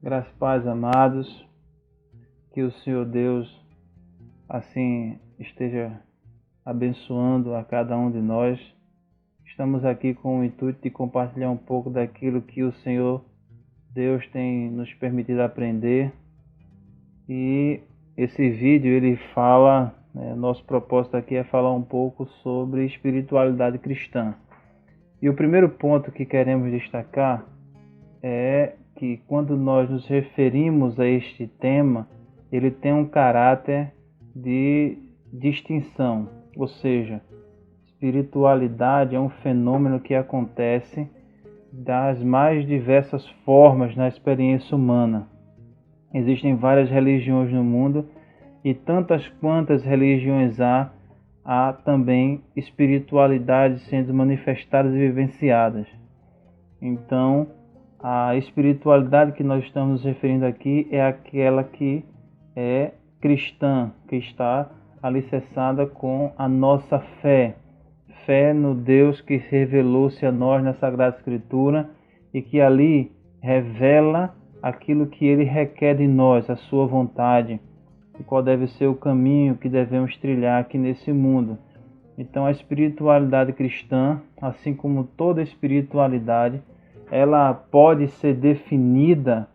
Graças e paz, amados, que o Senhor Deus assim esteja abençoando a cada um de nós. Estamos aqui com o intuito de compartilhar um pouco daquilo que o Senhor Deus tem nos permitido aprender. E esse vídeo ele fala, nosso propósito aqui é falar um pouco sobre espiritualidade cristã. E o primeiro ponto que queremos destacar é que quando nós nos referimos a este tema, ele tem um caráter de distinção, ou seja, espiritualidade é um fenômeno que acontece das mais diversas formas na experiência humana. Existem várias religiões no mundo e tantas quantas religiões há também espiritualidades sendo manifestadas e vivenciadas. Então, a espiritualidade que nós estamos nos referindo aqui é aquela que é cristã, que está alicerçada com a nossa fé. Fé no Deus que revelou-se a nós na Sagrada Escritura e que ali revela aquilo que Ele requer de nós, a sua vontade, e qual deve ser o caminho que devemos trilhar aqui nesse mundo. Então a espiritualidade cristã, assim como toda espiritualidade, ela pode ser definida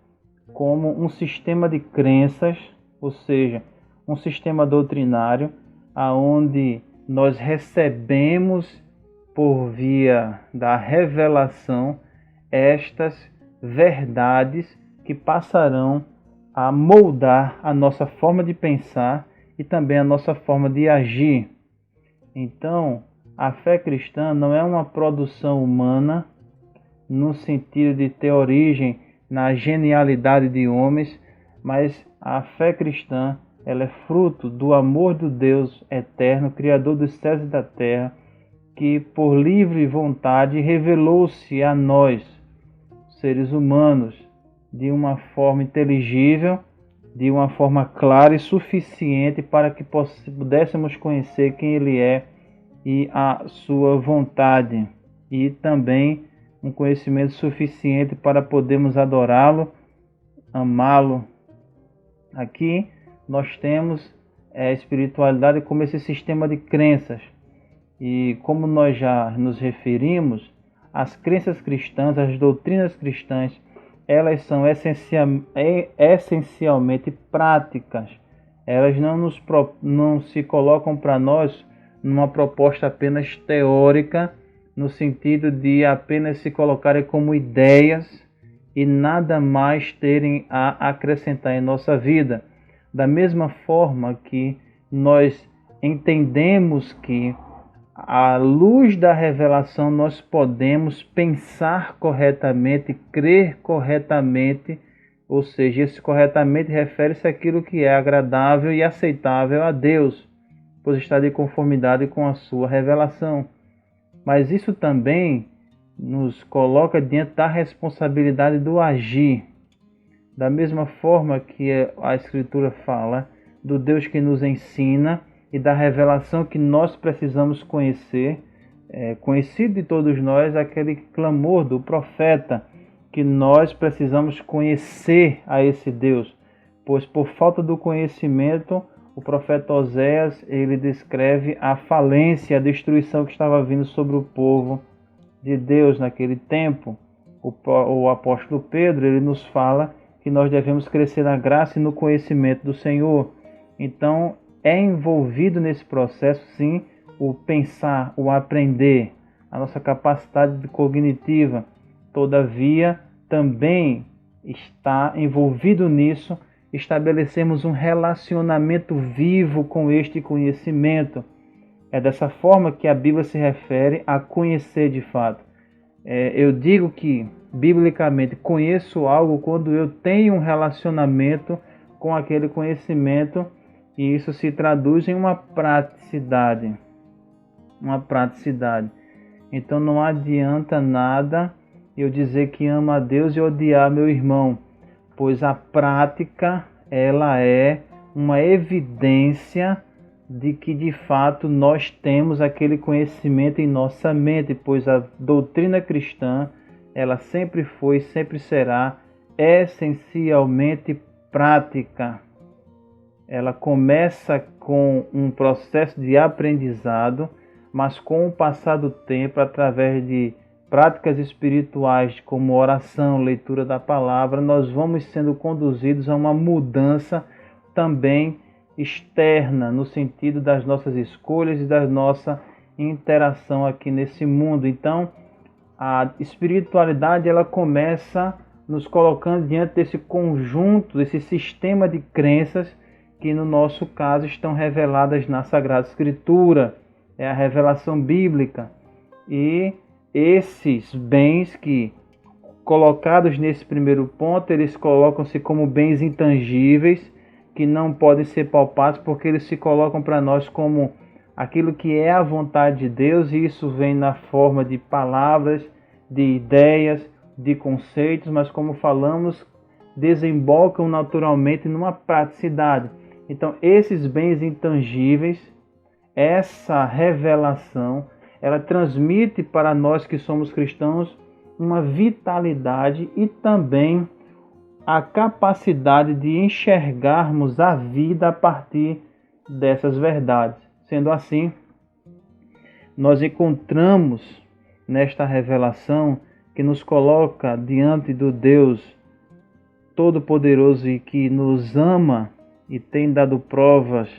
como um sistema de crenças, ou seja, um sistema doutrinário, aonde nós recebemos por via da revelação estas verdades que passarão a moldar a nossa forma de pensar e também a nossa forma de agir. Então, a fé cristã não é uma produção humana no sentido de ter origem na genialidade de homens, mas a fé cristã ela é fruto do amor do Deus eterno, Criador dos céus e da terra, que por livre vontade revelou-se a nós, seres humanos, de uma forma inteligível, de uma forma clara e suficiente para que pudéssemos conhecer quem Ele é e a sua vontade, e também um conhecimento suficiente para podermos adorá-lo, amá-lo. Aqui nós temos a espiritualidade como esse sistema de crenças. E como nós já nos referimos, as crenças cristãs, as doutrinas cristãs, elas são essencialmente práticas. Elas não se colocam para nós numa proposta apenas teórica, no sentido de apenas se colocarem como ideias e nada mais terem a acrescentar em nossa vida. Da mesma forma que nós entendemos que à luz da revelação nós podemos pensar corretamente, crer corretamente, ou seja, esse corretamente refere-se àquilo que é agradável e aceitável a Deus, pois está de conformidade com a sua revelação. Mas isso também nos coloca diante da responsabilidade do agir. Da mesma forma que a Escritura fala do Deus que nos ensina e da revelação que nós precisamos conhecer, conhecido de todos nós, aquele clamor do profeta, que nós precisamos conhecer a esse Deus, pois por falta do conhecimento, o profeta Oséias, ele descreve a falência, a destruição que estava vindo sobre o povo de Deus naquele tempo. O apóstolo Pedro, ele nos fala que nós devemos crescer na graça e no conhecimento do Senhor. Então, é envolvido nesse processo, sim, o pensar, o aprender, a nossa capacidade cognitiva. Todavia, também está envolvido nisso estabelecemos um relacionamento vivo com este conhecimento. É dessa forma que a Bíblia se refere a conhecer de fato. Eu digo que, biblicamente, conheço algo quando eu tenho um relacionamento com aquele conhecimento e isso se traduz em uma praticidade. Então não adianta nada eu dizer que amo a Deus e odiar meu irmão, pois a prática ela é uma evidência de que de fato nós temos aquele conhecimento em nossa mente, pois a doutrina cristã ela sempre foi e sempre será essencialmente prática. Ela começa com um processo de aprendizado, mas com o passar do tempo, através de práticas espirituais como oração, leitura da palavra, nós vamos sendo conduzidos a uma mudança também externa, no sentido das nossas escolhas e da nossa interação aqui nesse mundo. Então, a espiritualidade ela começa nos colocando diante desse conjunto, desse sistema de crenças que no nosso caso estão reveladas na Sagrada Escritura, é a revelação bíblica. E esses bens que, colocados nesse primeiro ponto, eles colocam-se como bens intangíveis, que não podem ser palpados, porque eles se colocam para nós como aquilo que é a vontade de Deus, e isso vem na forma de palavras, de ideias, de conceitos, mas como falamos, desembocam naturalmente numa praticidade. Então, esses bens intangíveis, essa revelação, ela transmite para nós que somos cristãos uma vitalidade e também a capacidade de enxergarmos a vida a partir dessas verdades. Sendo assim, nós encontramos nesta revelação que nos coloca diante do Deus Todo-Poderoso e que nos ama e tem dado provas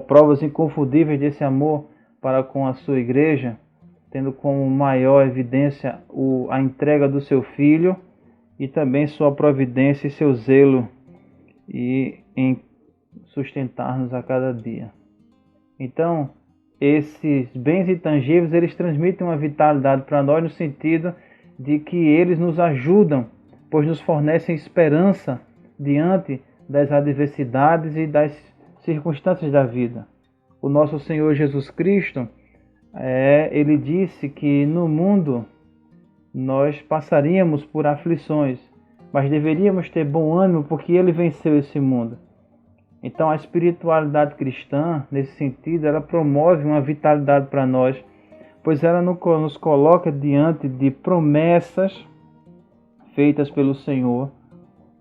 provas inconfundíveis desse amor para com a sua igreja, tendo como maior evidência a entrega do seu Filho e também sua providência e seu zelo em sustentar-nos a cada dia. Então, esses bens intangíveis, eles transmitem uma vitalidade para nós no sentido de que eles nos ajudam, pois nos fornecem esperança diante das adversidades e das circunstâncias da vida. O nosso Senhor Jesus Cristo, ele disse que no mundo nós passaríamos por aflições, mas deveríamos ter bom ânimo porque ele venceu esse mundo. Então a espiritualidade cristã, nesse sentido, ela promove uma vitalidade para nós, pois ela nos coloca diante de promessas feitas pelo Senhor,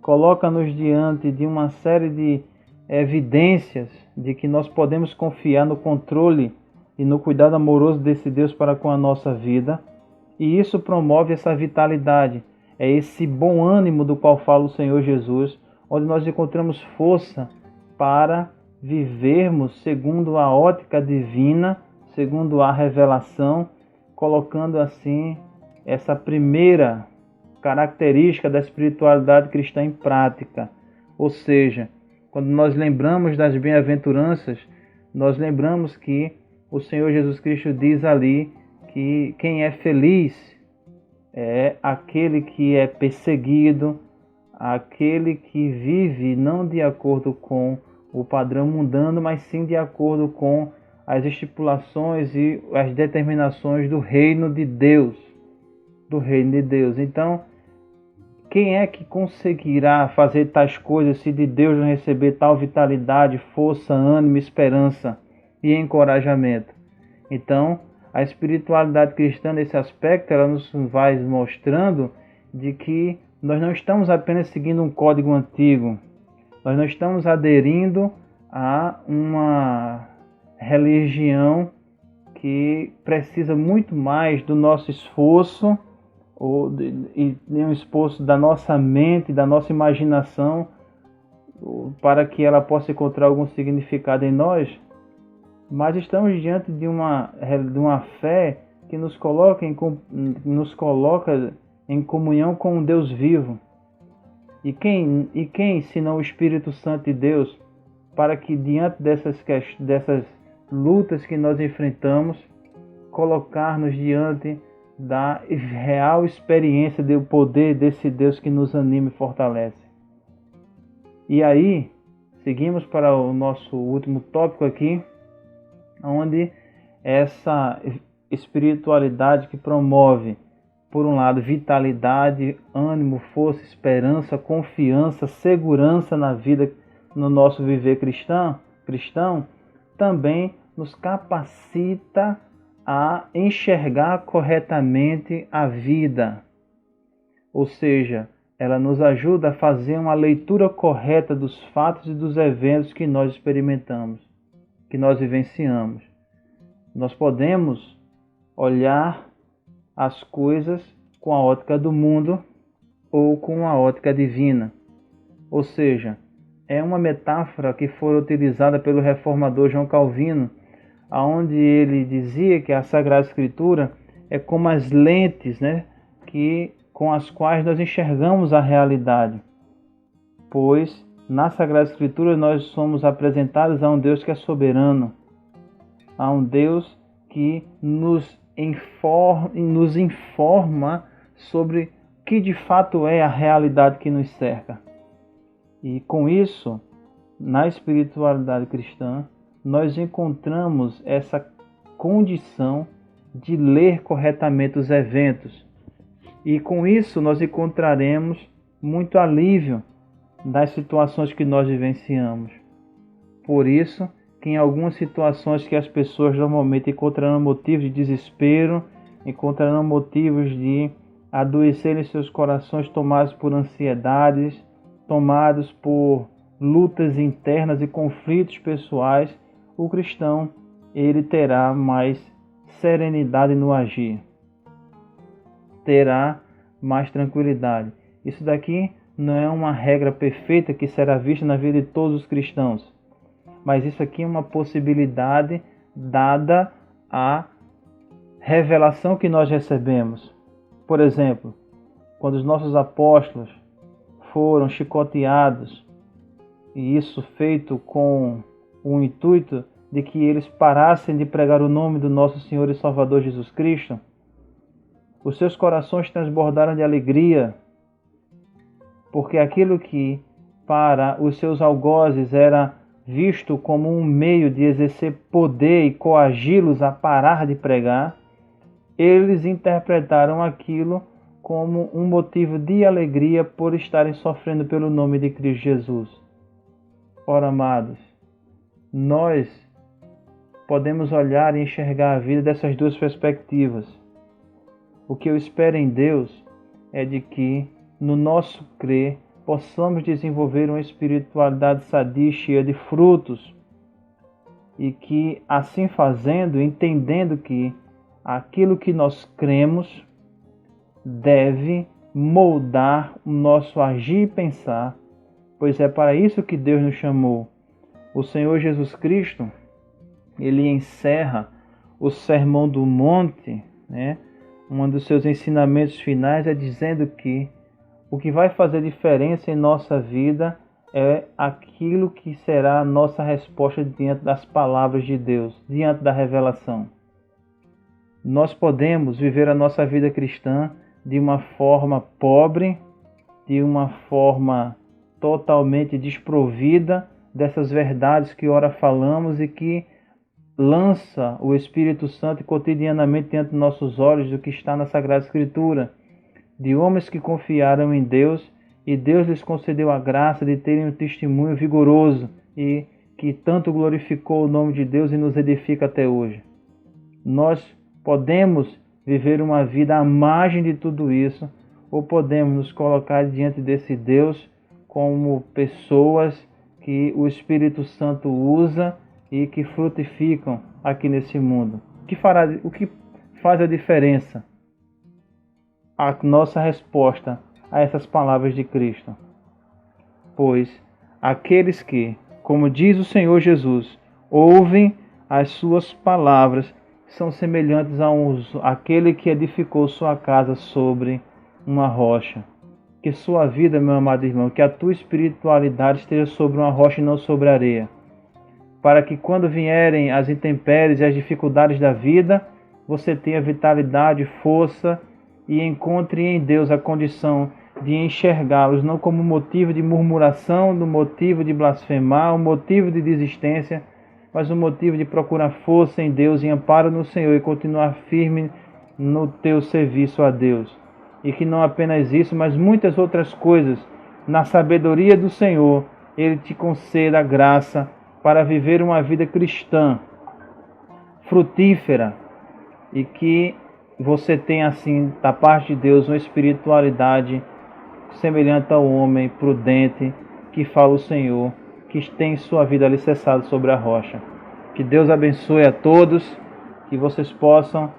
coloca-nos diante de uma série de evidências de que nós podemos confiar no controle e no cuidado amoroso desse Deus para com a nossa vida, e isso promove essa vitalidade, é esse bom ânimo do qual fala o Senhor Jesus, onde nós encontramos força para vivermos segundo a ótica divina, segundo a revelação, colocando assim essa primeira característica da espiritualidade cristã em prática. Ou seja, quando nós lembramos das bem-aventuranças, nós lembramos que o Senhor Jesus Cristo diz ali que quem é feliz é aquele que é perseguido, aquele que vive não de acordo com o padrão mundano, mas sim de acordo com as estipulações e as determinações do reino de Deus. Então, quem é que conseguirá fazer tais coisas se de Deus não receber tal vitalidade, força, ânimo, esperança e encorajamento? Então, a espiritualidade cristã nesse aspecto, ela nos vai mostrando de que nós não estamos apenas seguindo um código antigo, nós não estamos aderindo a uma religião que precisa muito mais do nosso esforço e um esforço da nossa mente, da nossa imaginação, para que ela possa encontrar algum significado em nós, mas estamos diante de uma fé que nos coloca em comunhão com um Deus vivo. E quem senão o Espírito Santo de Deus, para que diante dessas lutas que nós enfrentamos, colocar-nos diante da real experiência do poder desse Deus que nos anima e fortalece. E aí, seguimos para o nosso último tópico aqui, onde essa espiritualidade que promove, por um lado, vitalidade, ânimo, força, esperança, confiança, segurança na vida, no nosso viver cristão, também nos capacita a enxergar corretamente a vida. ou seja, ela nos ajuda a fazer uma leitura correta dos fatos e dos eventos que nós experimentamos, que nós vivenciamos. Nós podemos olhar as coisas com a ótica do mundo ou com a ótica divina. Ou seja, é uma metáfora que foi utilizada pelo reformador João Calvino, onde ele dizia que a Sagrada Escritura é como as lentes, com as quais nós enxergamos a realidade. Pois na Sagrada Escritura nós somos apresentados a um Deus que é soberano, a um Deus que nos informa sobre o que de fato é a realidade que nos cerca. E com isso, na espiritualidade cristã, nós encontramos essa condição de ler corretamente os eventos. E com isso nós encontraremos muito alívio das situações que nós vivenciamos. Por isso que em algumas situações que as pessoas normalmente encontrarão motivos de desespero, encontrarão motivos de adoecerem seus corações tomados por ansiedades, tomados por lutas internas e conflitos pessoais, o cristão ele terá mais serenidade no agir, terá mais tranquilidade. Isso daqui não é uma regra perfeita que será vista na vida de todos os cristãos, mas isso aqui é uma possibilidade dada à revelação que nós recebemos. Por exemplo, quando os nossos apóstolos foram chicoteados, e isso feito com o intuito de que eles parassem de pregar o nome do nosso Senhor e Salvador Jesus Cristo, os seus corações transbordaram de alegria, porque aquilo que para os seus algozes era visto como um meio de exercer poder e coagi-los a parar de pregar, eles interpretaram aquilo como um motivo de alegria por estarem sofrendo pelo nome de Cristo Jesus. Ora, amados, nós podemos olhar e enxergar a vida dessas duas perspectivas. O que eu espero em Deus é de que, no nosso crer, possamos desenvolver uma espiritualidade sadia e cheia de frutos, e que, assim fazendo, entendendo que aquilo que nós cremos deve moldar o nosso agir e pensar, pois é para isso que Deus nos chamou. O Senhor Jesus Cristo, ele encerra o Sermão do Monte, um dos seus ensinamentos finais é dizendo que o que vai fazer diferença em nossa vida é aquilo que será a nossa resposta diante das palavras de Deus, diante da revelação. Nós podemos viver a nossa vida cristã de uma forma pobre, de uma forma totalmente desprovida dessas verdades que ora falamos e que lança o Espírito Santo cotidianamente diante dos nossos olhos do que está na Sagrada Escritura, de homens que confiaram em Deus e Deus lhes concedeu a graça de terem um testemunho vigoroso e que tanto glorificou o nome de Deus e nos edifica até hoje. Nós podemos viver uma vida à margem de tudo isso, ou podemos nos colocar diante desse Deus como pessoas que o Espírito Santo usa e que frutificam aqui nesse mundo. O que faz a diferença? A nossa resposta a essas palavras de Cristo. Pois aqueles que, como diz o Senhor Jesus, ouvem as suas palavras, são semelhantes àquele que edificou sua casa sobre uma rocha. Que sua vida, meu amado irmão, que a tua espiritualidade esteja sobre uma rocha e não sobre areia, para que quando vierem as intempéries e as dificuldades da vida, você tenha vitalidade, força e encontre em Deus a condição de enxergá-los não como motivo de murmuração, no motivo de blasfemar, um motivo de desistência, mas um motivo de procurar força em Deus e amparo no Senhor e continuar firme no teu serviço a Deus. E que não apenas isso, mas muitas outras coisas, na sabedoria do Senhor, Ele te conceda a graça para viver uma vida cristã, frutífera, e que você tem assim, da parte de Deus, uma espiritualidade semelhante ao homem prudente que fala o Senhor, que tem sua vida alicerçada sobre a rocha. Que Deus abençoe a todos, que vocês possam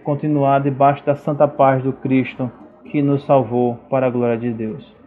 continuar debaixo da santa paz do Cristo que nos salvou, para a glória de Deus.